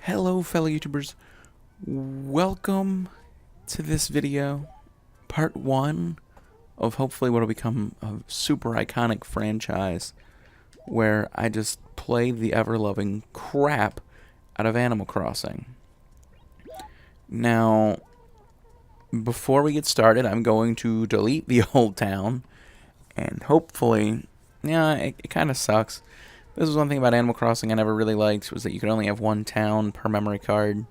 Hello fellow YouTubers, welcome to this video, part 1 of hopefully what will become a super iconic franchise where I just play the ever-loving crap out of Animal Crossing. Now, before we get started, I'm going to delete the old town, and hopefully, yeah, it kind of sucks. This is one thing about Animal Crossing I never really liked, was that you could only have one town per memory card.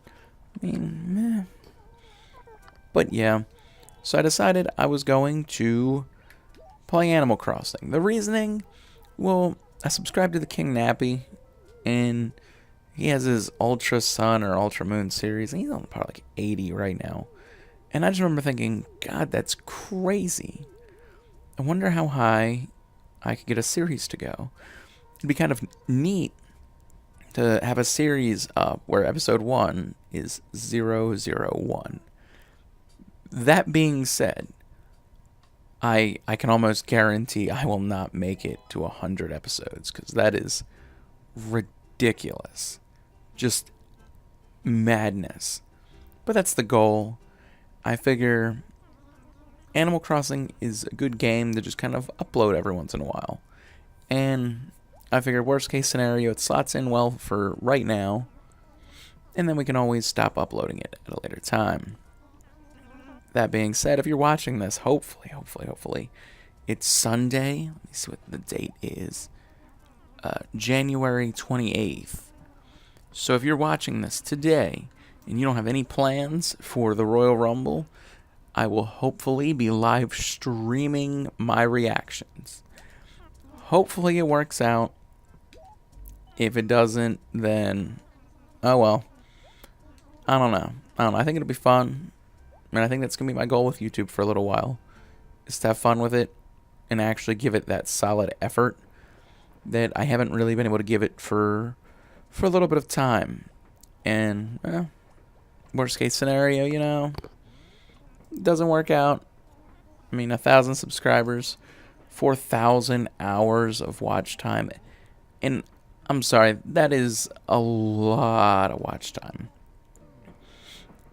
I mean, but yeah. So I decided I was going to play Animal Crossing. The reasoning? Well, I subscribed to the King Nappy, and he has his Ultra Sun or Ultra Moon series, and he's on probably like 80 right now. And I just remember thinking, God, that's crazy. I wonder how high I could get a series to go. It'd be kind of neat to have a series up where episode 1 is 001. That being said, I can almost guarantee I will not make it to 100 episodes, because that is ridiculous. Just madness. But that's the goal. I figure Animal Crossing is a good game to just kind of upload every once in a while. And I figured worst case scenario, it slots in well for right now, and then we can always stop uploading it at a later time. That being said, if you're watching this, hopefully, it's Sunday. Let me see what the date is. January 28th. So if you're watching this today, and you don't have any plans for the Royal Rumble, I will hopefully be live streaming my reactions. Hopefully it works out. If it doesn't, then, oh well. I don't know. I think it'll be fun. And I think that's going to be my goal with YouTube for a little while. Is to have fun with it and actually give it that solid effort that I haven't really been able to give it for a little bit of time. And, well, worst case scenario, you know, doesn't work out. I mean, 1,000 subscribers, 4,000 hours of watch time, and I'm sorry, that is a lot of watch time.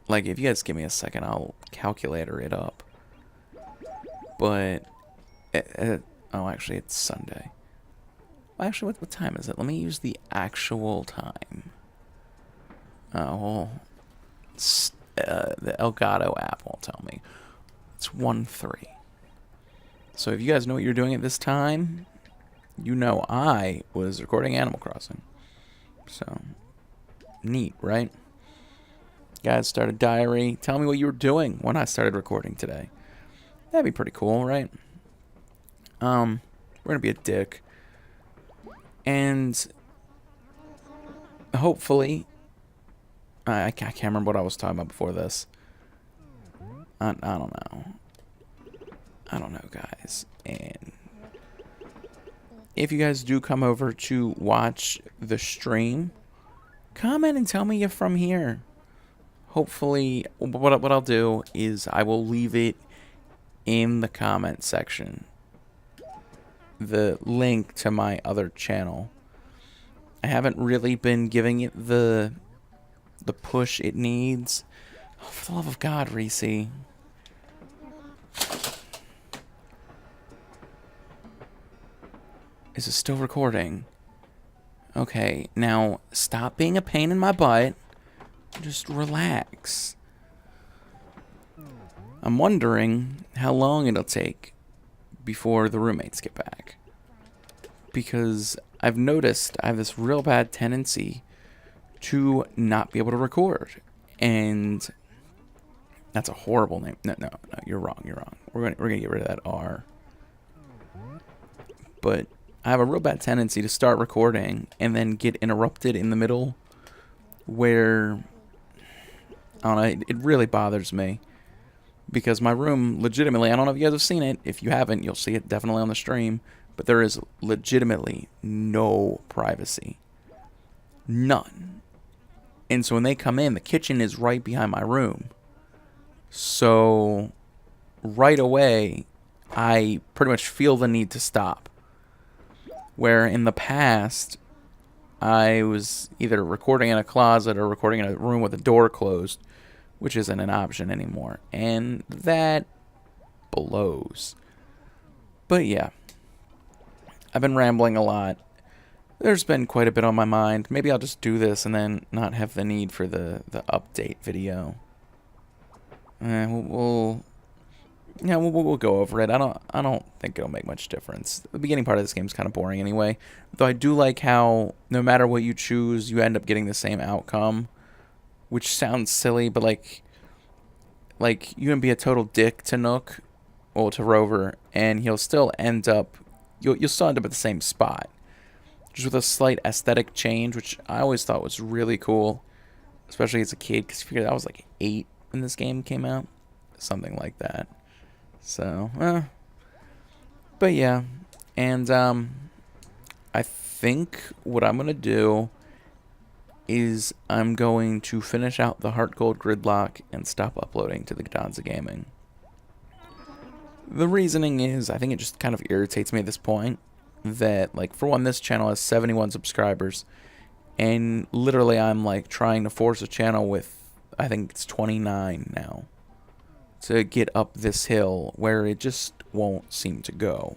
Like, if you guys give me a second, I'll calculator it up. But, oh, actually, it's Sunday. Well, actually, what time is it? Let me use the actual time. Oh, well, the Elgato app won't tell me. It's 1:03. So if you guys know what you're doing at this time, you know I was recording Animal Crossing. So, neat, right? Guys, start a diary. Tell me what you were doing when I started recording today. That'd be pretty cool, right? We're gonna be a dick. And hopefully, I can't remember what I was talking about before this. I don't know. I don't know, guys. And if you guys do come over to watch the stream, comment and tell me you're from here. Hopefully, what I'll do is I will leave it in the comment section. The link to my other channel. I haven't really been giving it the push it needs. Oh, for the love of God, Reese. Is it still recording? Okay, now stop being a pain in my butt. Just relax. I'm wondering how long it'll take before the roommates get back. Because I've noticed I have this real bad tendency to not be able to record. And that's a horrible name. No, you're wrong. We're gonna get rid of that R. But I have a real bad tendency to start recording and then get interrupted in the middle, where, I don't know, it really bothers me. Because my room, legitimately, I don't know if you guys have seen it. If you haven't, you'll see it definitely on the stream. But there is legitimately no privacy. None. And so when they come in, the kitchen is right behind my room. So right away, I pretty much feel the need to stop. Where in the past, I was either recording in a closet or recording in a room with a door closed, which isn't an option anymore. And that blows. But yeah, I've been rambling a lot. There's been quite a bit on my mind. Maybe I'll just do this and then not have the need for the update video. We'll go over it. I don't think it'll make much difference. The beginning part of this game is kind of boring anyway. Though I do like how no matter what you choose, you end up getting the same outcome, which sounds silly, but like you can be a total dick to Nook, or to Rover, and he'll still end up you'll still end up at the same spot, just with a slight aesthetic change, which I always thought was really cool, especially as a kid, because you figure I was like 8 when this game came out, something like that. So, but yeah, and I think what I'm gonna do is I'm going to finish out the Heart Gold Gridlock and stop uploading to the Gdanza Gaming. The reasoning is, I think it just kind of irritates me at this point that, like, for one, this channel has 71 subscribers, and literally I'm, like, trying to force a channel with, I think it's 29 now, to get up this hill where it just won't seem to go.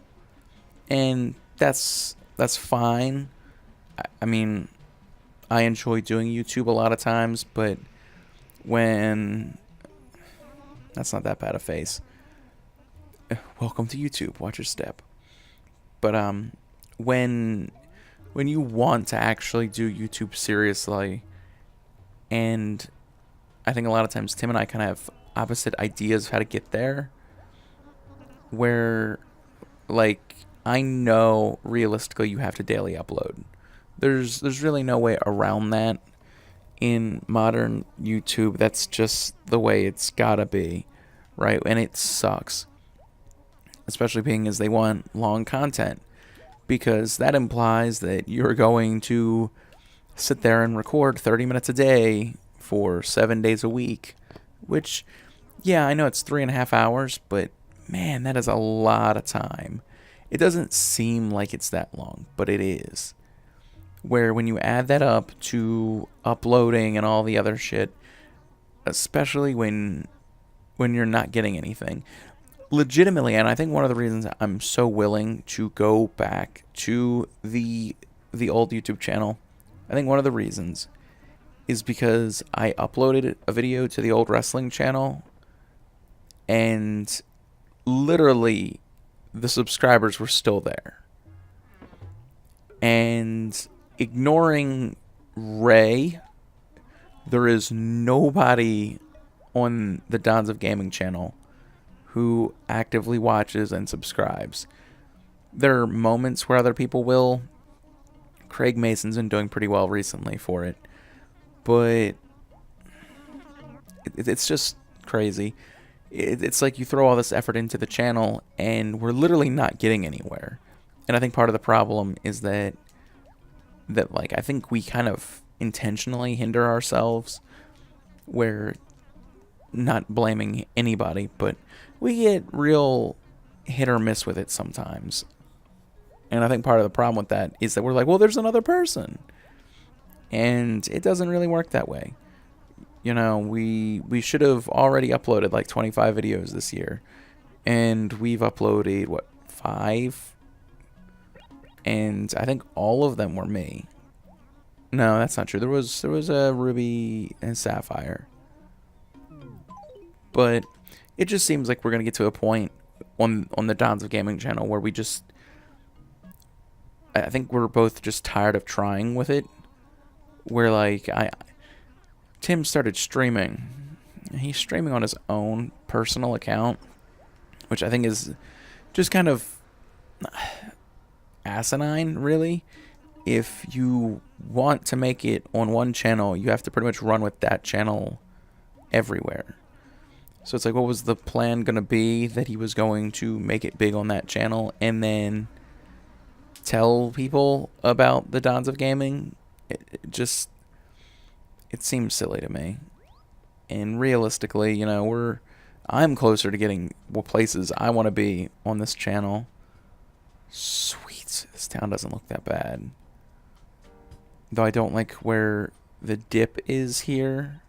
And that's fine. I mean, I enjoy doing YouTube a lot of times, but when... That's not that bad a face. Welcome to YouTube. Watch your step. But when you want to actually do YouTube seriously, and I think a lot of times Tim and I kind of have opposite ideas of how to get there, where, like, I know realistically you have to daily upload. There's really no way around that in modern YouTube. That's just the way it's gotta be, right? And it sucks, especially being as they want long content, because that implies that you're going to sit there and record 30 minutes a day for 7 days a week, which, yeah, I know it's 3.5 hours, but man, that is a lot of time. It doesn't seem like it's that long, but it is. Where when you add that up to uploading and all the other shit, especially when you're not getting anything, legitimately, and I think one of the reasons I'm so willing to go back to the old YouTube channel, I think one of the reasons is because I uploaded a video to the old wrestling channel, and literally the subscribers were still there. And ignoring Ray, there is nobody on the Dons of Gaming channel who actively watches and subscribes. There are moments where other people will. Craig Mason's been doing pretty well recently for it, but it's just crazy. It's like you throw all this effort into the channel and we're literally not getting anywhere. And I think part of the problem is that like, I think we kind of intentionally hinder ourselves, where, not blaming anybody, but we get real hit or miss with it sometimes. And I think part of the problem with that is that we're like, well, there's another person. And it doesn't really work that way. You know, we should have already uploaded like 25 videos this year. And we've uploaded, what, 5? And I think all of them were me. No, that's not true. There was a Ruby and Sapphire. But it just seems like we're going to get to a point on the Dons of Gaming channel where we just... I think we're both just tired of trying with it. Where, like, Tim started streaming. He's streaming on his own personal account, which I think is just kind of asinine, really. If you want to make it on one channel, you have to pretty much run with that channel everywhere. So it's like, what was the plan going to be? That he was going to make it big on that channel and then tell people about the Dons of Gaming? It seems silly to me. And realistically, you know, I'm closer to getting places I want to be on this channel. Sweet. This town doesn't look that bad. Though I don't like where the dip is here.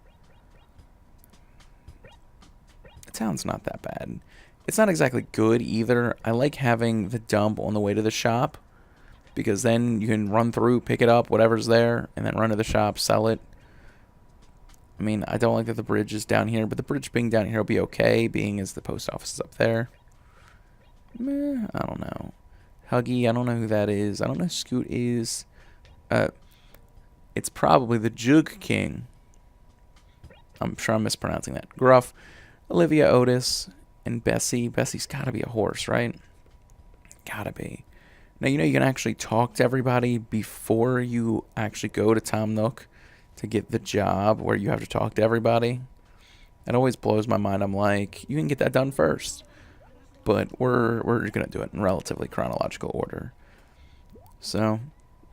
The town's not that bad. It's not exactly good either. I like having the dump on the way to the shop, because then you can run through, pick it up, whatever's there, and then run to the shop, sell it. I mean, I don't like that the bridge is down here, but the bridge being down here will be okay, being as the post office is up there. Meh, I don't know. Huggy, I don't know who that is. I don't know who Scoot is. It's probably the Jug King. I'm sure I'm mispronouncing that. Gruff, Olivia Otis, and Bessie. Bessie's gotta be a horse, right? Gotta be. Now, you can actually talk to everybody before you actually go to Tom Nook to get the job where you have to talk to everybody. It always blows my mind. I'm like, you can get that done first. But we're going to do it in relatively chronological order. So,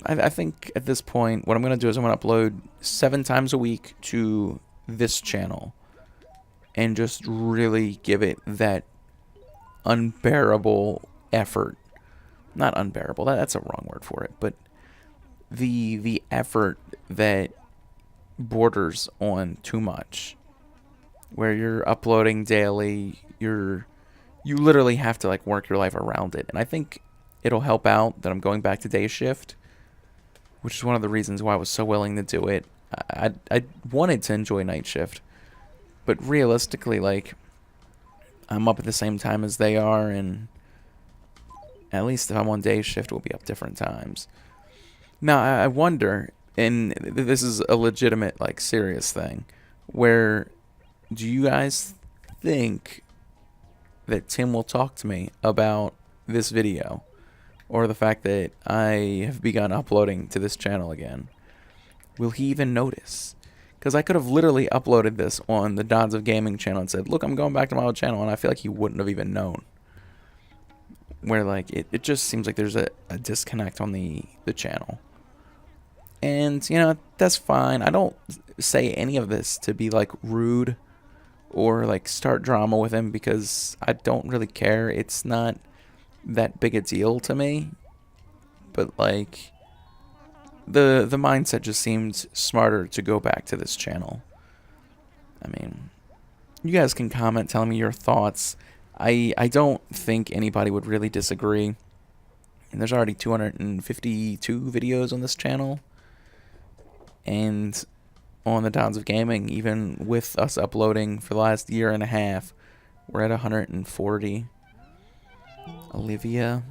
I think at this point, what I'm going to do is I'm going to upload 7 times a week to this channel. And just really give it that unbearable effort. Not unbearable, that's a wrong word for it. But the effort that borders on too much, where you're uploading daily, you literally have to like work your life around it. And I think it'll help out that I'm going back to day shift, which is one of the reasons why I was so willing to do it. I wanted to enjoy night shift, but realistically, like, I'm up at the same time as they are, and at least if I'm on day shift, we'll be up different times. Now, I wonder, and this is a legitimate, like, serious thing, where do you guys think that Tim will talk to me about this video, or the fact that I have begun uploading to this channel again? Will he even notice? Because I could have literally uploaded this on the Dons of Gaming channel and said, look, I'm going back to my old channel, and I feel like he wouldn't have even known. Where, like, it just seems like there's a disconnect on the channel. And, that's fine. I don't say any of this to be, like, rude or, like, start drama with him, because I don't really care. It's not that big a deal to me. But, like, the mindset just seemed smarter to go back to this channel. I mean, you guys can comment telling me your thoughts. I don't think anybody would really disagree. And there's already 252 videos on this channel. And on the Dons of Gaming, even with us uploading for the last year and a half, we're at 140. Olivia.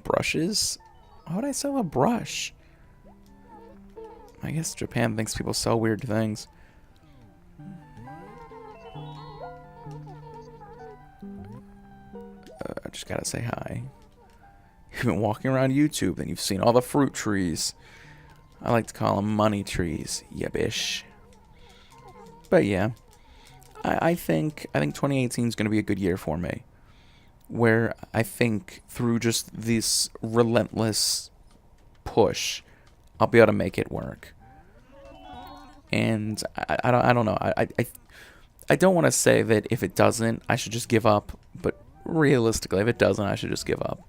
Brushes? Why would I sell a brush? I guess Japan thinks people sell weird things. I just gotta say hi. You've been walking around YouTube and you've seen all the fruit trees. I like to call them money trees. Yeah, bish. But yeah, I think 2018 is going to be a good year for me. Where I think through just this relentless push, I'll be able to make it work. And I don't know. I don't want to say that if it doesn't, I should just give up. But realistically, if it doesn't, I should just give up.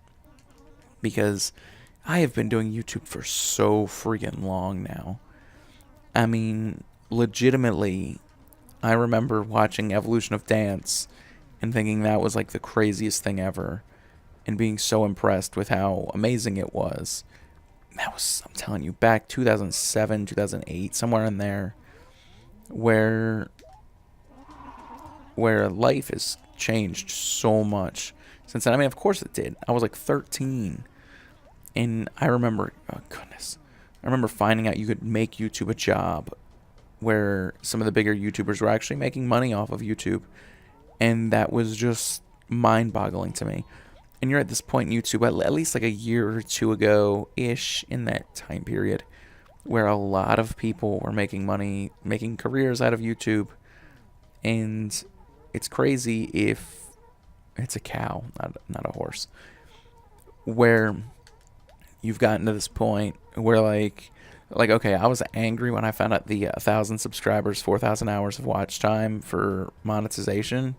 Because I have been doing YouTube for so freaking long now. I mean, legitimately, I remember watching Evolution of Dance and thinking that was like the craziest thing ever, and being so impressed with how amazing it was. That was, I'm telling you, back 2007, 2008, somewhere in there, where life has changed so much since then. I mean, of course it did. I was like 13. And I remember, oh goodness, I remember finding out you could make YouTube a job, where some of the bigger YouTubers were actually making money off of YouTube. And that was just mind-boggling to me. And you're at this point in YouTube, at least like a year or two ago-ish, in that time period, where a lot of people were making money, making careers out of YouTube. And it's crazy if it's a cow, not a horse, where you've gotten to this point where like okay, I was angry when I found out the 1,000 subscribers, 4,000 hours of watch time for monetization.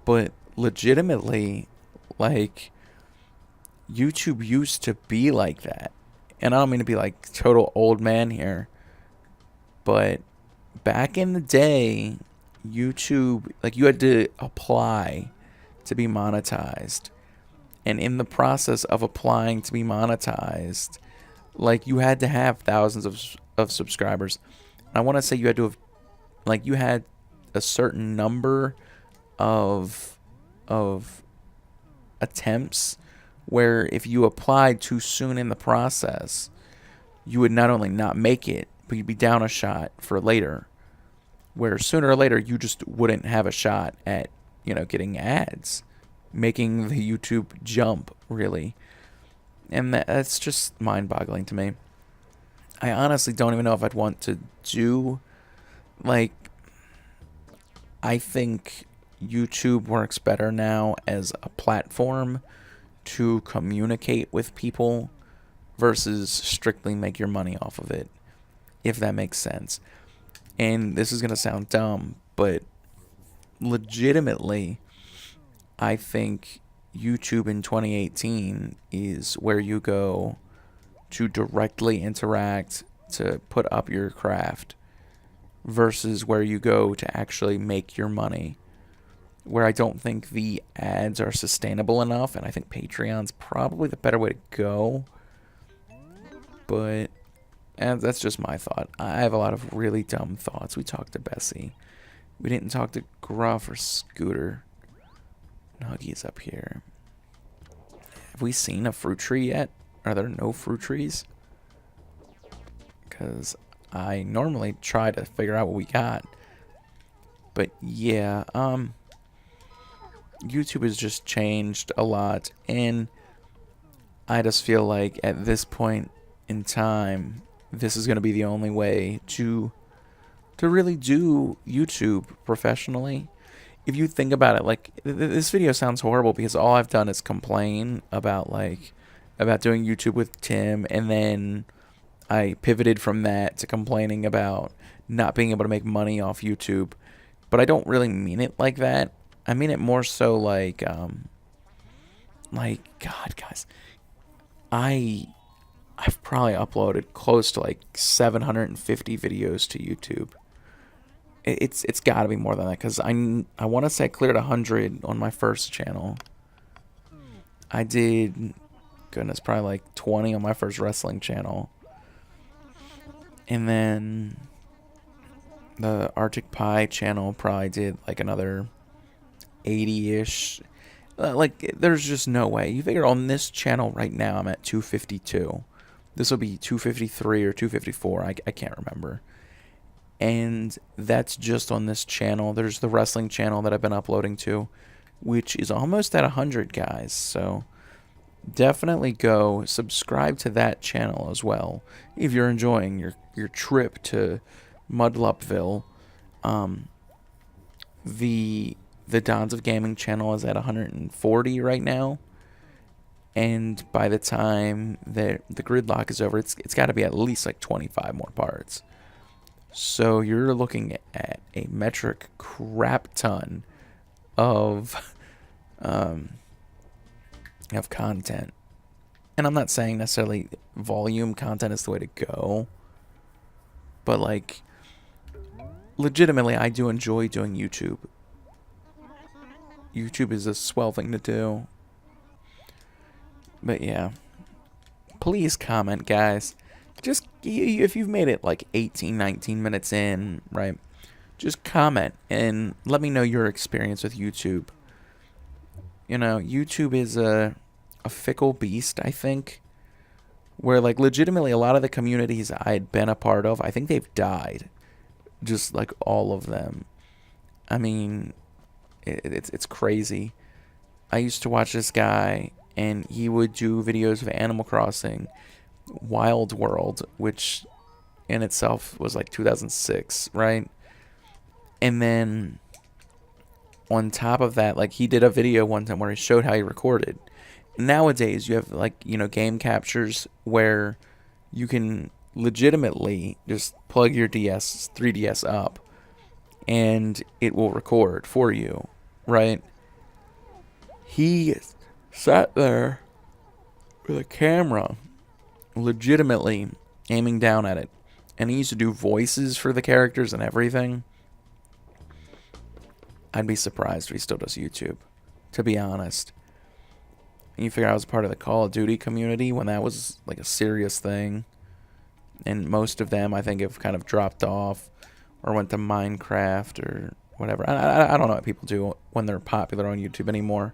But legitimately, like, YouTube used to be like that. And I don't mean to be like total old man here, but back in the day, YouTube, like you had to apply to be monetized. And in the process of applying to be monetized, like you had to have thousands of subscribers. I want to say you had to have, like you had a certain number of attempts where if you applied too soon in the process, you would not only not make it, but you'd be down a shot for later. Where sooner or later you just wouldn't have a shot at, getting ads, making the YouTube jump, really. And that's just mind-boggling to me. I honestly don't even know if I'd want to do, like, I think YouTube works better now as a platform to communicate with people versus strictly make your money off of it, if that makes sense. And this is going to sound dumb, but legitimately, I think YouTube in 2018 is where you go to directly interact, to put up your craft, versus where you go to actually make your money. Where I don't think the ads are sustainable enough, and I think Patreon's probably the better way to go. But that's just my thought. I have a lot of really dumb thoughts. We talked to Bessie. We didn't talk to Gruff or Scooter. Huggy's up here. Have we seen a fruit tree yet? Are there no fruit trees? Because I normally try to figure out what we got. But yeah, YouTube has just changed a lot. And I just feel like at this point in time, this is going to be the only way to really do YouTube professionally. If you think about it, like, this video sounds horrible because all I've done is complain about doing YouTube with Tim, and then I pivoted from that to complaining about not being able to make money off YouTube. But I don't really mean it like that. I mean it more so like God, guys, I've probably uploaded close to like 750 videos to YouTube. It's got to be more than that, because I want to say I cleared 100 on my first channel. I did, goodness, probably like 20 on my first wrestling channel. And then the Arctic Pie channel probably did like another 80-ish. Like, there's just no way. You figure on this channel right now I'm at 252. This will be 253 or 254. I can't remember. And that's just on this channel. There's the wrestling channel that I've been uploading to, which is almost at 100, guys. So definitely go subscribe to that channel as well if you're enjoying your trip to Mudlupville. The Dons of Gaming channel is at 140 right now. And by the time the gridlock is over, it's got to be at least like 25 more parts. So you're looking at a metric crap ton of content. And I'm not saying necessarily volume content is the way to go, but like, legitimately, I do enjoy doing YouTube. YouTube is a swell thing to do. But yeah, please comment, guys. Just, if you've made it like 18, 19 minutes in, right, just comment and let me know your experience with YouTube. YouTube is a fickle beast, I think, where, like, legitimately a lot of the communities I'd been a part of, I think they've died. Just, like, all of them. I mean, it's crazy. I used to watch this guy, and he would do videos of Animal Crossing Wild World, which in itself was like 2006, right? And then on top of that, like, he did a video one time where he showed how he recorded. Nowadays, you have, like, game captures where you can legitimately just plug your 3DS up and it will record for you, right? He sat there with a camera legitimately aiming down at it. And he used to do voices for the characters and everything. I'd be surprised if he still does YouTube, to be honest. And you figure I was part of the Call of Duty community when that was like a serious thing. And most of them, I think, have kind of dropped off or went to Minecraft or whatever. I don't know what people do when they're popular on YouTube anymore.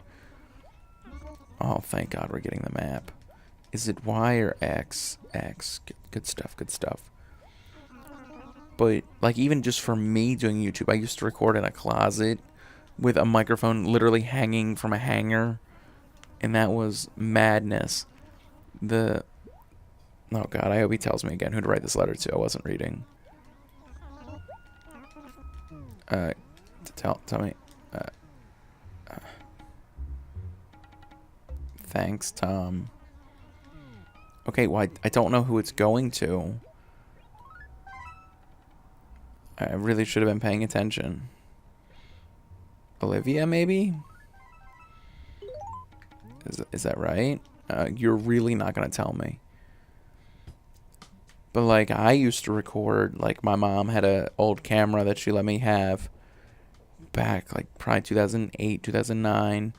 Oh, thank God we're getting the map. Is it Y or X? X. Good stuff, good stuff. But, like, even just for me doing YouTube, I used to record in a closet with a microphone literally hanging from a hanger. And that was madness. Oh, God, I hope he tells me again who to write this letter to. I wasn't reading. Tell me. Thanks, Tom. Okay, well, I don't know who it's going to. I really should have been paying attention. Olivia, maybe? Is that right? You're really not going to tell me. But, like, I used to record, like, my mom had an old camera that she let me have back, like, probably 2008, 2009.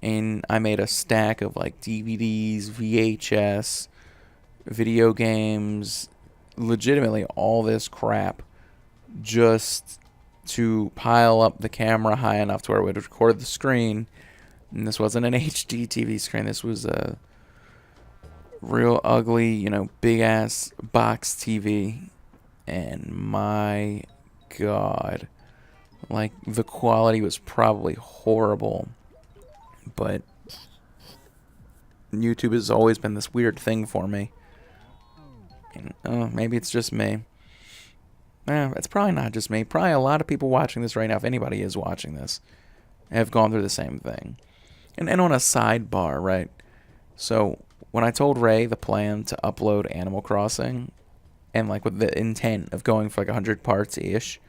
And I made a stack of, like, DVDs, VHS, video games, legitimately all this crap just to pile up the camera high enough to where it would record the screen. And this wasn't an HD TV screen. This was a real ugly, big-ass box TV. And my God, like, the quality was probably horrible. But YouTube has always been this weird thing for me. And, maybe it's just me. It's probably not just me. Probably a lot of people watching this right now, if anybody is watching this, have gone through the same thing. And on a sidebar, right? So, when I told Ray the plan to upload Animal Crossing, and, like, with the intent of going for, like, 100 parts-ish,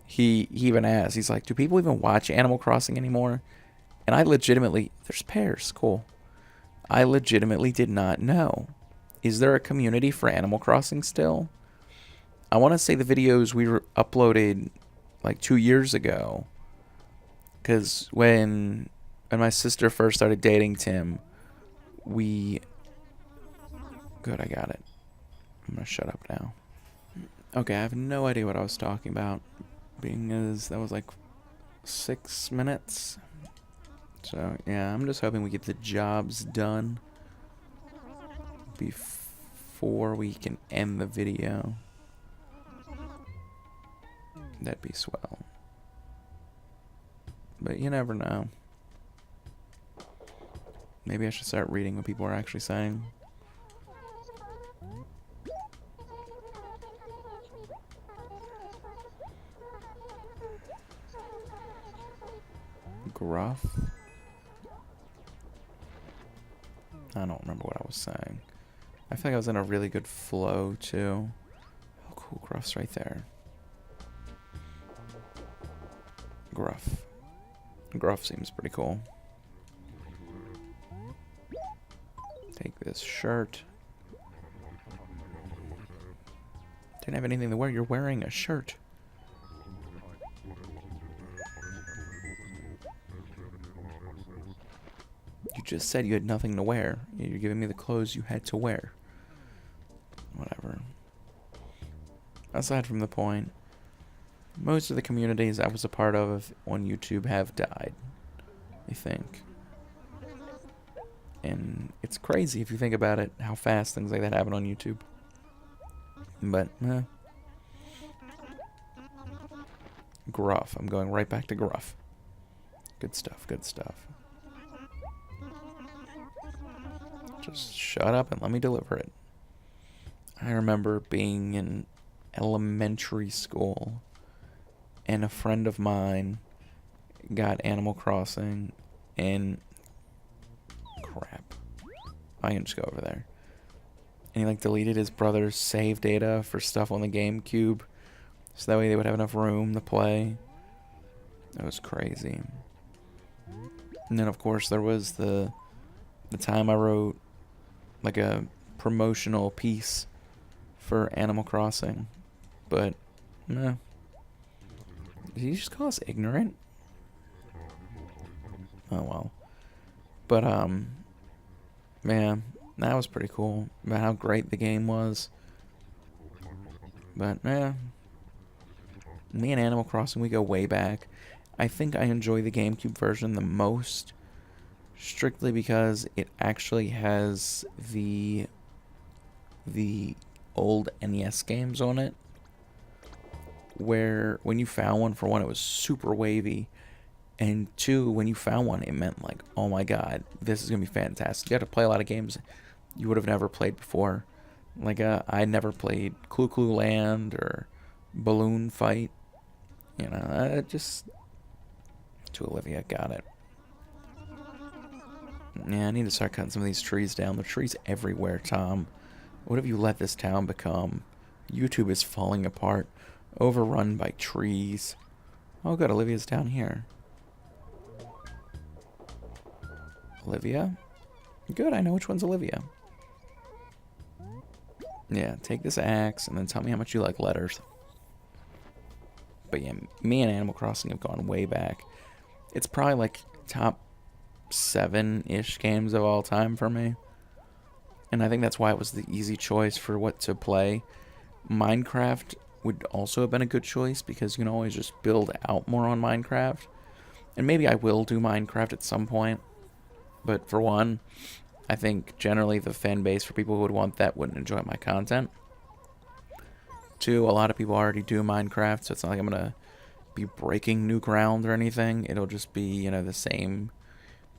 he even asked, he's like, do people even watch Animal Crossing anymore? And I legitimately, there's pears, cool. I legitimately did not know. Is there a community for Animal Crossing still? I want to say the videos we uploaded like 2 years ago. Because when my sister first started dating Tim, Good, I got it. I'm going to shut up now. Okay, I have no idea what I was talking about. Being as that was like 6 minutes. So, yeah, I'm just hoping we get the jobs done before we can end the video. That'd be swell. But you never know. Maybe I should start reading what people are actually saying. Gruff? I don't remember what I was saying. I feel like I was in a really good flow, too. Oh, cool. Gruff's right there. Gruff. Gruff seems pretty cool. Take this shirt. Didn't have anything to wear. You're wearing a shirt. You just said you had nothing to wear. You're giving me the clothes you had to wear. Whatever. Aside from the point, most of the communities I was a part of on YouTube have died, I think. And it's crazy if you think about it, how fast things like that happen on YouTube. But, Gruff. I'm going right back to Gruff. Good stuff, good stuff. Just shut up and let me deliver it. I remember being in elementary school, and a friend of mine got Animal Crossing, and crap. I can just go over there. And he, like, deleted his brother's save data for stuff on the GameCube, so that way they would have enough room to play. That was crazy. And then, of course, there was the time I wrote, like, a promotional piece for Animal Crossing. But, no. Did he just call us ignorant? Oh, well. But, man, that was pretty cool. About how great the game was. But, yeah. Me and Animal Crossing, we go way back. I think I enjoy the GameCube version the most, strictly because it actually has the old NES games on it, where when you found one, for one, it was super wavy, and two, when you found one, it meant like, oh my god, this is gonna be fantastic. You had to play a lot of games you would have never played before. Like, I never played Clue Clue Land or Balloon Fight. You know, just to Olivia, got it. Yeah, I need to start cutting some of these trees down. There are trees everywhere, Tom. What have you let this town become? YouTube is falling apart, overrun by trees. Oh good, Olivia's down here. Olivia? Good, I know which one's Olivia. Yeah, take this axe and then tell me how much you like letters. But yeah, me and Animal Crossing have gone way back. It's probably like top 7-ish games of all time for me. And I think that's why it was the easy choice for what to play. Minecraft would also have been a good choice because you can always just build out more on Minecraft. And maybe I will do Minecraft at some point. But for one, I think generally the fan base for people who would want that wouldn't enjoy my content. Two, a lot of people already do Minecraft, so it's not like I'm going to be breaking new ground or anything. It'll just be, you know, the same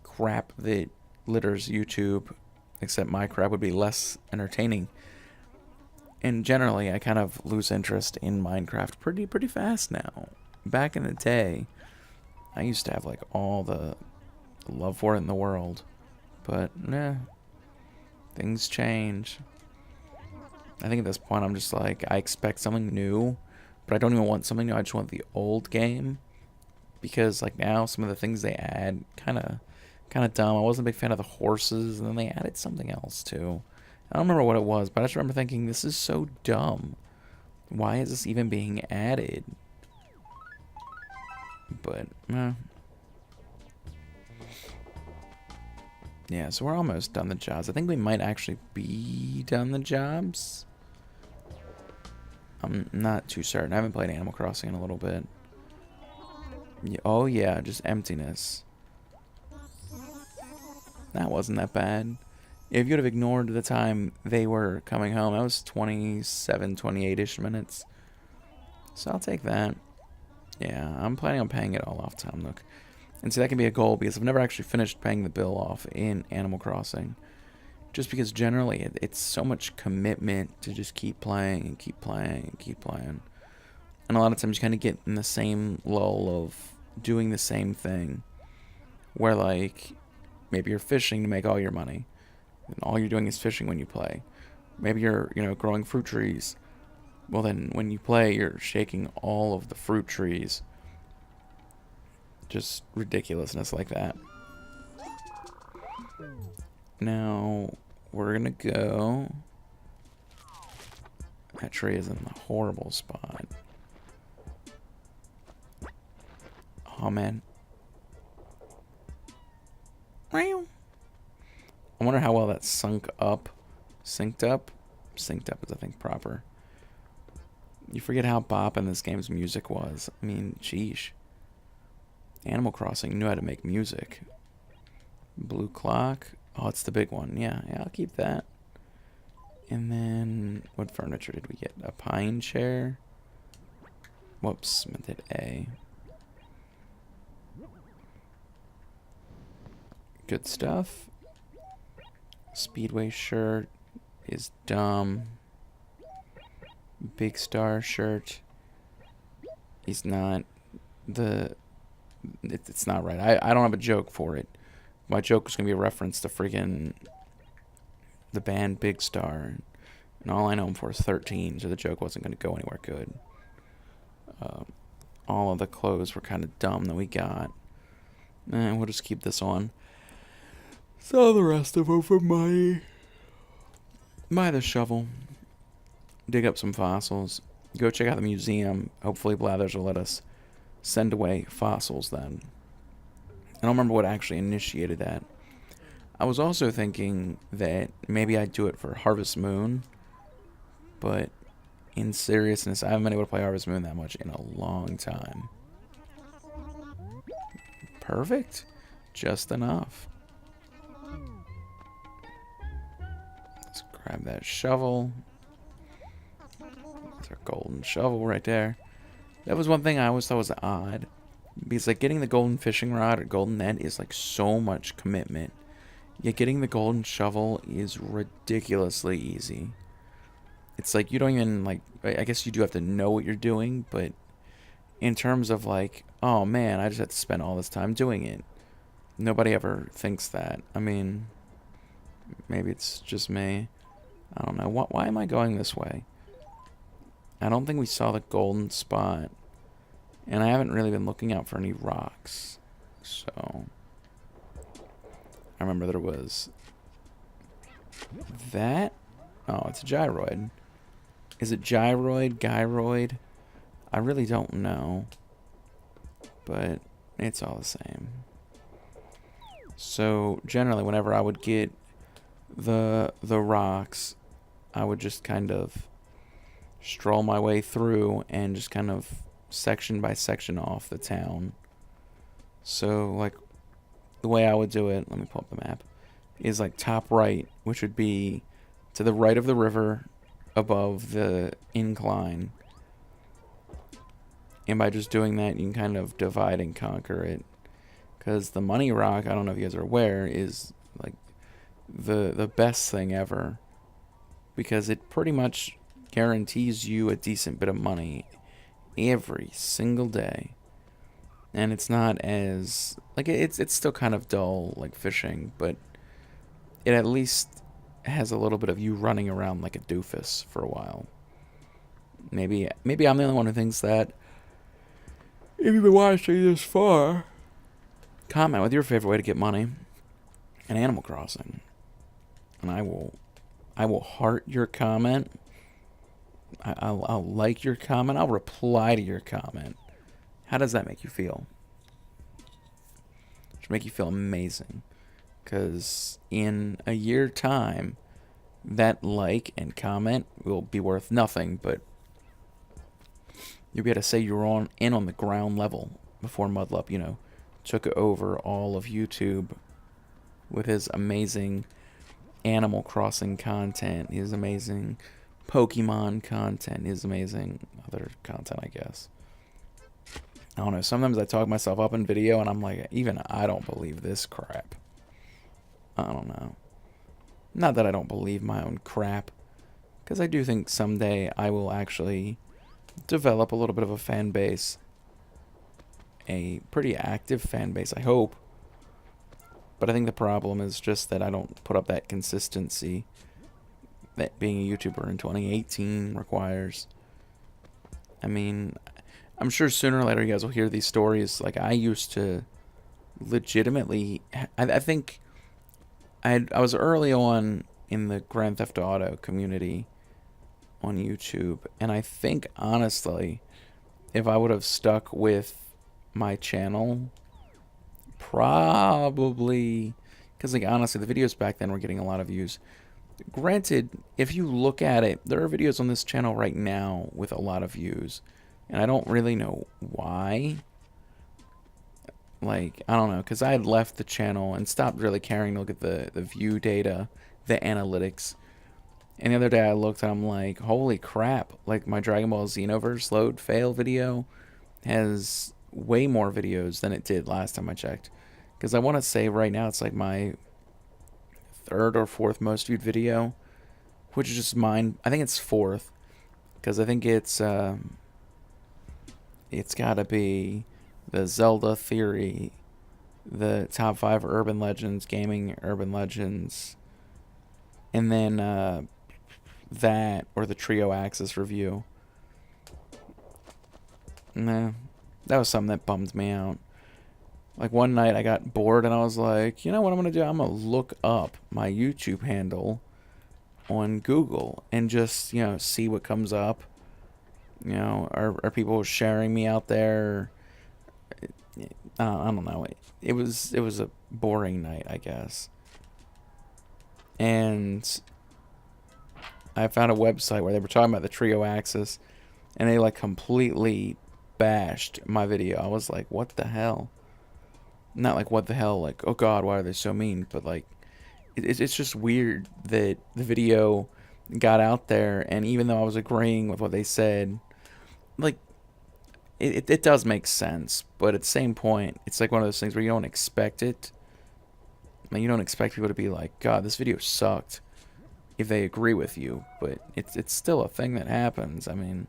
crap that litters YouTube, except my crap would be less entertaining. And generally, I kind of lose interest in Minecraft pretty fast now. Back in the day, I used to have like all the love for it in the world. But, nah, things change. I think at this point I'm just like, I expect something new, but I don't even want something new. I just want the old game, because like now some of the things they add kind of dumb. I wasn't a big fan of the horses, and then they added something else too. I don't remember what it was, but I just remember thinking, this is so dumb. Why is this even being added? But, yeah, so we're almost done the jobs. I think we might actually be done the jobs. I'm not too certain. I haven't played Animal Crossing in a little bit. Oh yeah, just emptiness. That wasn't that bad. If you'd have ignored the time they were coming home, that was 27, 28-ish minutes. So I'll take that. Yeah, I'm planning on paying it all off, Tom Nook. And see, that can be a goal, because I've never actually finished paying the bill off in Animal Crossing. Just because generally it's so much commitment to just keep playing and keep playing and keep playing. And a lot of times you kind of get in the same lull of doing the same thing. Where like, maybe you're fishing to make all your money. And all you're doing is fishing when you play. Maybe you're, you know, growing fruit trees. Well then, when you play, you're shaking all of the fruit trees. Just ridiculousness like that. Now, we're gonna go... That tree is in a horrible spot. Oh, man. I wonder how well that synced up. Synced up is, I think, proper. You forget how bopping this game's music was. I mean, sheesh. Animal Crossing knew how to make music. Blue clock. Oh, it's the big one. Yeah, I'll keep that. And then, what furniture did we get? A pine chair. Whoops, meant hit A. Good stuff. Speedway shirt is dumb. Big Star shirt. He's not. It's not right. I don't have a joke for it. My joke is going to be a reference to friggin' the band Big Star. And all I know him for is 13, so the joke wasn't going to go anywhere good. All of the clothes were kind of dumb that we got. And we'll just keep this on. So the rest of them for money. buy the shovel, dig up some fossils, go check out the museum. Hopefully Blathers will let us send away fossils then. I don't remember what actually initiated that. I was also thinking that maybe I'd do it for Harvest Moon, but in seriousness, I haven't been able to play Harvest Moon that much in a long time. Perfect. Just enough. Let's grab that shovel. That's our golden shovel right there. That was one thing I always thought was odd. Because like getting the golden fishing rod or golden net is like so much commitment. Yet getting the golden shovel is ridiculously easy. It's like you don't even like, I guess you do have to know what you're doing, but in terms of like, oh man, I just had to spend all this time doing it. Nobody ever thinks that. I mean, maybe it's just me. I don't know. Why am I going this way? I don't think we saw the golden spot. And I haven't really been looking out for any rocks. So I remember there was that. Oh, it's a gyroid. Is it gyroid, gyroid? I really don't know. But it's all the same. So generally whenever I would get the rocks, I would just kind of stroll my way through and just kind of section by section off the town. So like the way I would do it, let me pull up the map, is like top right, which would be to the right of the river above the incline. And by just doing that, you can kind of divide and conquer it. Because the money rock, I don't know if you guys are aware, is like the best thing ever. Because it pretty much guarantees you a decent bit of money every single day. And it's not as like it's still kind of dull like fishing, but it at least has a little bit of you running around like a doofus for a while. Maybe I'm the only one who thinks that. If you've been watching this far, comment with your favorite way to get money in Animal Crossing, and I will heart your comment. I'll like your comment. I'll reply to your comment. How does that make you feel? It should make you feel amazing. Because in a year time, that like and comment will be worth nothing, but you'll be able to say you were in on the ground level before Mudlup, took over all of YouTube with his amazing Animal Crossing content, his amazing Pokemon content, his amazing other content, I guess. I don't know. Sometimes I talk myself up in video and I'm like, even I don't believe this crap. I don't know. Not that I don't believe my own crap, because I do think someday I will actually develop a little bit of a fan base. A pretty active fan base, I hope. But I think the problem is just that I don't put up that consistency that being a YouTuber in 2018 requires. I mean, I'm sure sooner or later you guys will hear these stories. Like, I used to legitimately... I think I was early on in the Grand Theft Auto community on YouTube. And I think, honestly, if I would have stuck with my channel, probably... Because, like, honestly, the videos back then were getting a lot of views. Granted, if you look at it, there are videos on this channel right now with a lot of views. And I don't really know why. Like, I don't know, because I had left the channel and stopped really caring to look at the view data, the analytics. And the other day I looked and I'm like, holy crap. Like, my Dragon Ball Xenoverse load fail video has way more videos than it did last time I checked. Because I want to say right now it's like my third or fourth most viewed video, which is just mine. I think it's fourth, because I think it's gotta be the Zelda Theory, the top 5 urban legends, gaming urban legends, and then that or the Trio Axis review. Nah, that was something that bummed me out. Like, one night I got bored and I was like, you know what I'm going to do? I'm going to look up my YouTube handle on Google and just, see what comes up. Are people sharing me out there? I don't know. It was a boring night, I guess. And I found a website where they were talking about the Trio Axis, and they like completely bashed my video. I was like, what the hell? Not like what the hell, like, oh god, why are they so mean? But like, it's just weird that the video got out there, and even though I was agreeing with what they said, like, it does make sense. But at the same point, it's like one of those things where you don't expect it. Like, you don't expect people to be like, God, this video sucked, if they agree with you. But it's still a thing that happens. I mean,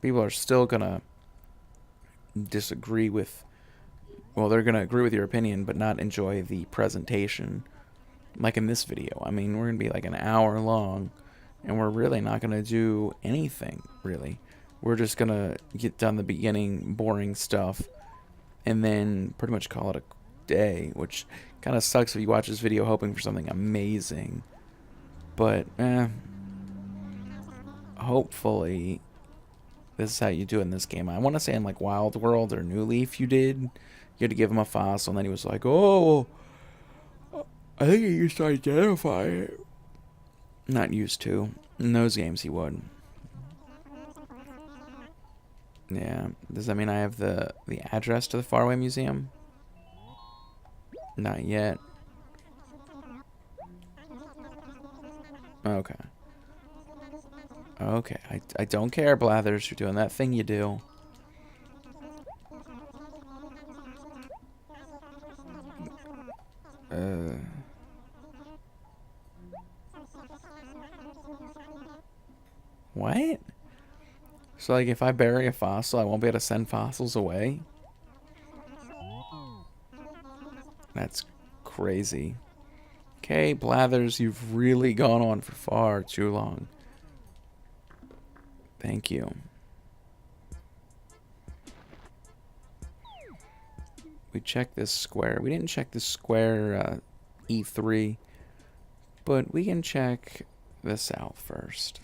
people are still gonna disagree with. Well, they're gonna agree with your opinion, but not enjoy the presentation. Like in this video, I mean, we're gonna be like an hour long, and we're really not gonna do anything really. We're just gonna get done the beginning boring stuff, and then pretty much call it a day, which kind of sucks if you watch this video hoping for something amazing. But hopefully this is how you do it in this game. I want to say in like Wild World or New Leaf you had to give him a fossil, and then he was like, oh, I think he used to identify it. Not used to. In those games he would. Yeah. Does that mean I have the address to the Faraway Museum? Not yet. Okay. Okay. I don't care, Blathers. You're doing that thing you do. What? So, like, if I bury a fossil, I won't be able to send fossils away? That's crazy. Okay, Blathers, you've really gone on for far too long. Thank you. We checked this square. We didn't check the square E3, but we can check the south first.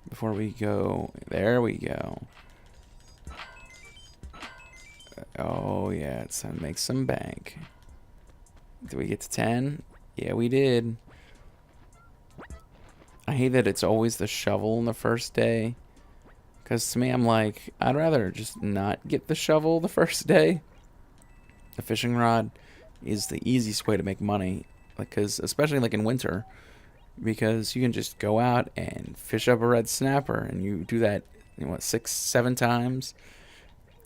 Before we go, there we go. Oh yeah, it's time to make some bank. Did we get to 10? Yeah, we did. I hate that it's always the shovel in the first day. Because to me, I'm like, I'd rather just not get the shovel the first day. The fishing rod is the easiest way to make money. Because, especially like in winter. Because you can just go out and fish up a red snapper. And you do that, 6, 7 times.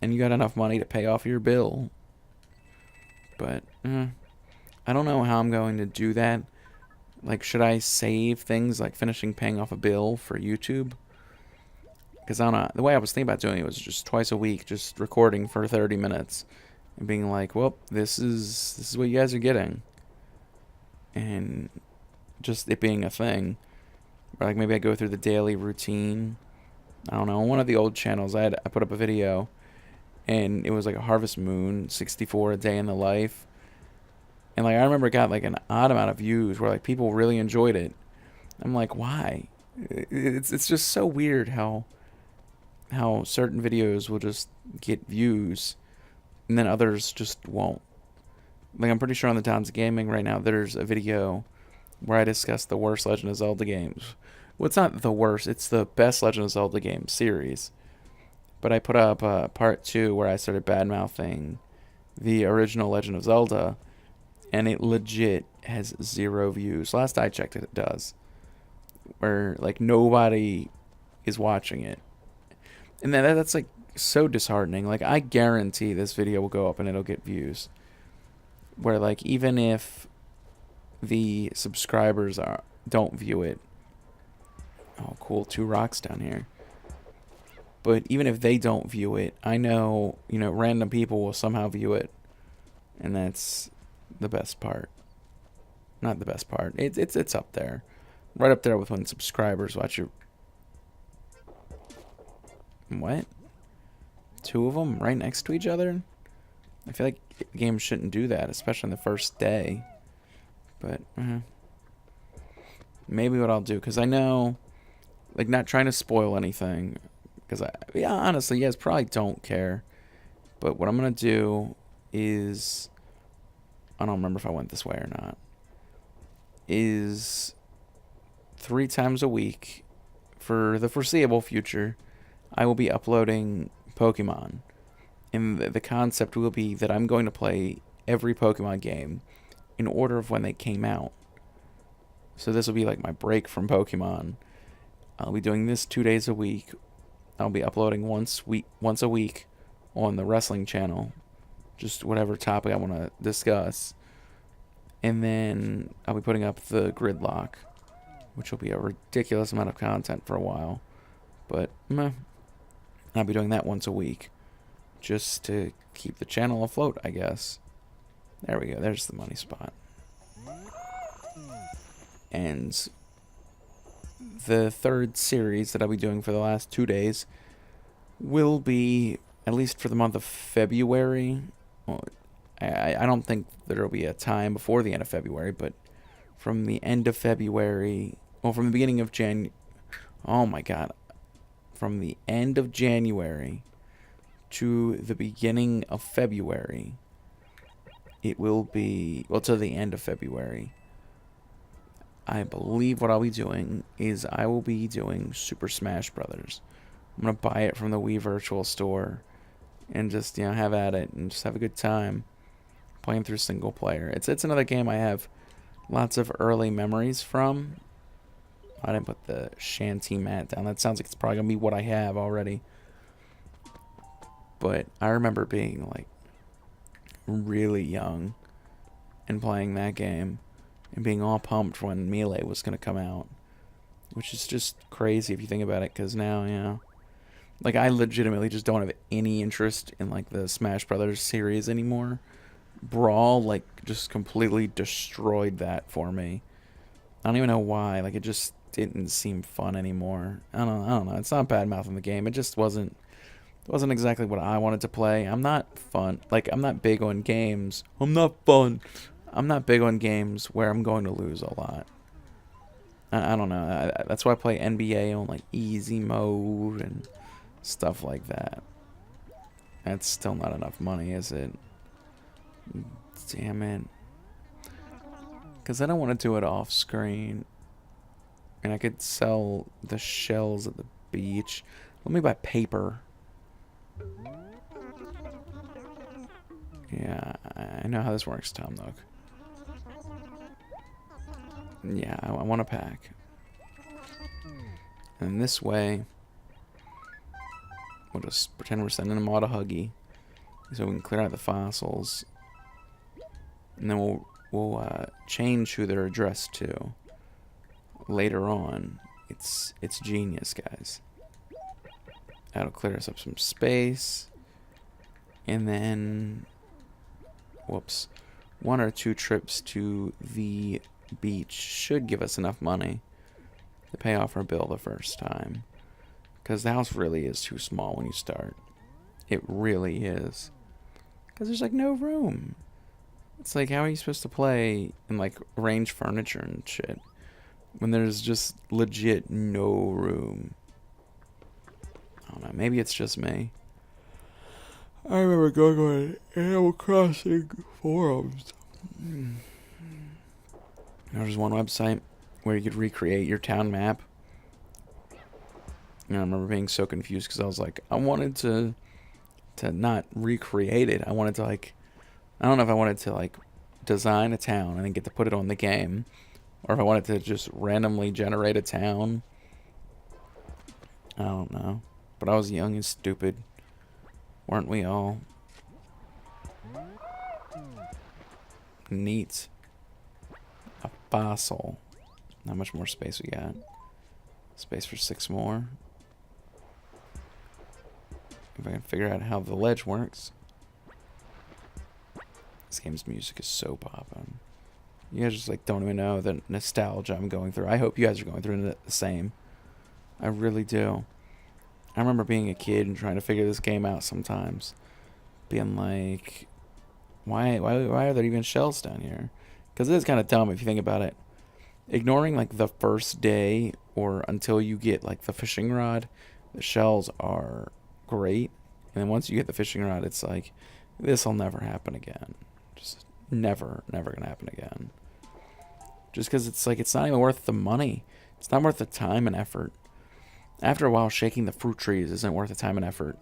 And you got enough money to pay off your bill. But, I don't know how I'm going to do that. Like, should I save things like finishing paying off a bill for YouTube? Because I don't know. The way I was thinking about doing it was just twice a week, just recording for 30 minutes. And being like, well, this is what you guys are getting. And just it being a thing. Or like maybe I go through the daily routine. I don't know. On one of the old channels, I put up a video. And it was like a Harvest Moon, 64 a day in the life. And like I remember it got like an odd amount of views where like people really enjoyed it. I'm like, why? It's just so weird how certain videos will just get views and then others just won't. Like I'm pretty sure on the Times of Gaming right now there's a video where I discuss the worst Legend of Zelda games. Well, it's not the worst, it's the best Legend of Zelda game series. But I put up part 2 where I started bad-mouthing the original Legend of Zelda. And it legit has 0 views. Last I checked it does. Where, like, nobody is watching it. And that's, like, so disheartening. Like, I guarantee this video will go up and it'll get views. Where, like, even if the subscribers don't view it. Oh, cool. 2 rocks down here. But even if they don't view it, I know, random people will somehow view it. And that's the best part. Not the best part. It's up there. Right up there with when subscribers watch your... What? 2 of them right next to each other? I feel like games shouldn't do that, especially on the first day. But, maybe what I'll do, because I know, like, not trying to spoil anything, because yeah, honestly, you guys probably don't care. But what I'm gonna do is, I don't remember if I went this way or not, is 3 times a week for the foreseeable future, I will be uploading Pokemon. And the concept will be that I'm going to play every Pokemon game in order of when they came out. So this will be like my break from Pokemon. I'll be doing this 2 days a week. I'll be uploading once a week on the wrestling channel, just whatever topic I want to discuss. And then I'll be putting up the Gridlock, which will be a ridiculous amount of content for a while. But I'll be doing that once a week, just to keep the channel afloat, I guess. There we go. There's the money spot. And the third series that I'll be doing for the last 2 days will be, at least for the month of February. Well, I don't think there will be a time before the end of February, but from the end of February, well, from the beginning of oh my god, from the end of January to the beginning of February, it will be, well, to the end of February, I believe what I'll be doing is I will be doing Super Smash Brothers. I'm going to buy it from the Wii Virtual Store and just, have at it and just have a good time playing through single player. It's another game I have lots of early memories from. I didn't put the Shanty mat down. That sounds like it's probably going to be what I have already. But I remember being, like, really young and playing that game and being all pumped when Melee was going to come out, which is just crazy if you think about it, because now, like, I legitimately just don't have any interest in, like, the Smash Brothers series anymore. Brawl, like, just completely destroyed that for me. I don't even know why. Like, it just didn't seem fun anymore. I don't know. It's not bad mouthing the game. It just wasn't exactly what I wanted to play. I'm not big on games. I'm not big on games where I'm going to lose a lot. I don't know. That's why I play NBA on, like, easy mode and stuff like that. That's still not enough money, is it? Damn it. Because I don't want to do it off screen. And I could sell the shells at the beach. Let me buy paper. Yeah, I know how this works, Tom Nook. Yeah, I want a pack. And this way, we'll just pretend we're sending them all to Huggy, so we can clear out the fossils. And then we'll change who they're addressed to later on. It's genius, guys. That'll clear us up some space. And then, whoops, 1 or 2 trips to the beach should give us enough money to pay off our bill the first time. Because the house really is too small when you start. It really is. Because there's, like, no room. It's like, how are you supposed to play in, like, arrange furniture and shit when there's just legit no room? I don't know. Maybe it's just me. I remember going on Animal Crossing forums. There's one website where you could recreate your town map. And I remember being so confused because I was like, I wanted to not recreate it. I wanted to, like, I don't know if I wanted to, like, design a town and then get to put it on the game, or if I wanted to just randomly generate a town. I don't know. But I was young and stupid. Weren't we all? Neat. A fossil. How much more space we got? Space for 6 more. If I can figure out how the ledge works. This game's music is so poppin'. You guys just, like, don't even know the nostalgia I'm going through. I hope you guys are going through the same. I really do. I remember being a kid and trying to figure this game out sometimes. Being like, why are there even shells down here? Because it is kind of dumb if you think about it. ignoring like the first day or until you get like the fishing rod, the shells are great. And then once you get the fishing rod, it's like, this will never happen again. Just never gonna happen again. Just because it's like, it's not even worth the money. It's not worth the time and effort. After a while, shaking the fruit trees isn't worth the time and effort.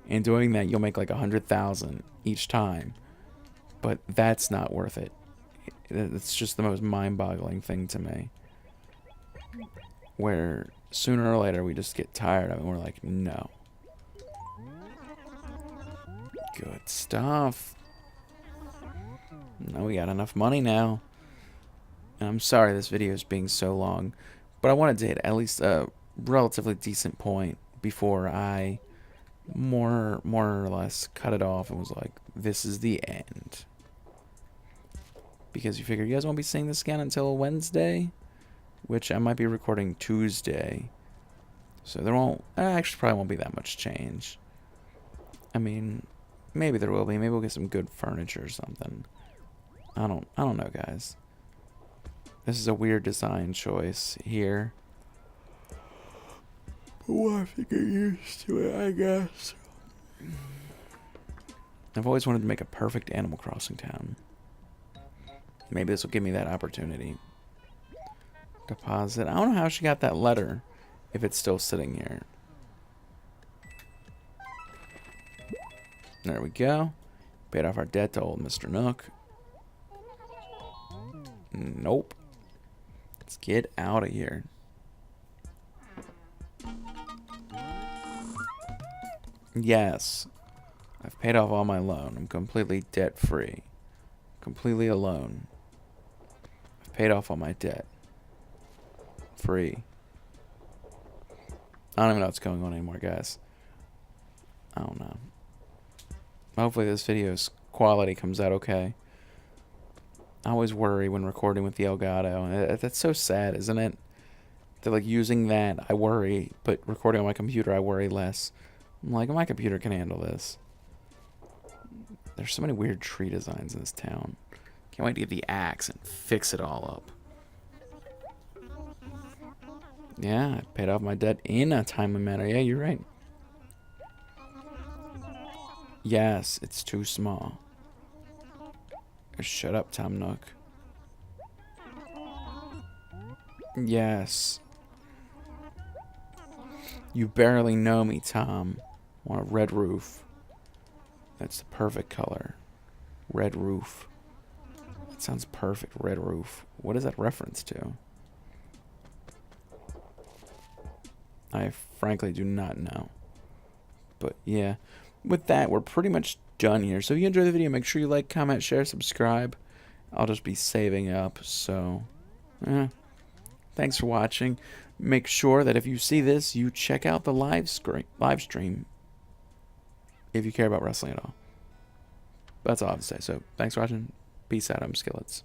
And doing that, you'll make like 100,000 each time. But that's not worth it. It's just the most mind-boggling thing to me. Where sooner or later we just get tired of it and we're like, no. Good stuff. Now we got enough money now. And I'm sorry this video is being so long, but I wanted to hit at least a relatively decent point before I more or less cut it off and was like, this is the end. Because you figure you guys won't be seeing this again until Wednesday, which I might be recording Tuesday. So there won't, actually probably won't be that much change. I mean, maybe there will be. Maybe we'll get some good furniture or something. I don't know, guys. This is a weird design choice here. But we'll have to get used to it, I guess. I've always wanted to make a perfect Animal Crossing town. Maybe this will give me that opportunity. Deposit. I don't know how she got that letter, if it's still sitting here. There we go. Paid off our debt to old Mr. Nook. Nope. Let's get out of here. Yes. I've paid off all my loan. I'm completely debt-free. Completely alone. I've paid off all my debt. Free. I don't even know what's going on anymore, guys. I don't know. Hopefully this video's quality comes out okay. I always worry when recording with the Elgato. That's so sad, isn't it? That like using that, I worry, but recording on my computer, I worry less. I'm like, my computer can handle this. There's so many weird tree designs in this town. Can't wait to get the axe and fix it all up. Yeah, I paid off my debt in a timely manner. Yeah, you're right. Yes, it's too small. Shut up, Tom Nook. Yes. You barely know me, Tom. I want a red roof. That's the perfect color. Red roof. That sounds perfect, red roof. What is that reference to? I frankly do not know. But yeah, with that, we're pretty much done here. So if you enjoyed the video, make sure you like, comment, share, subscribe. I'll just be saving up, so yeah. Thanks for watching. Make sure that if you see this, you check out the live stream if you care about wrestling at all. That's all I have to say. So thanks for watching. Peace out. I'm Skillets.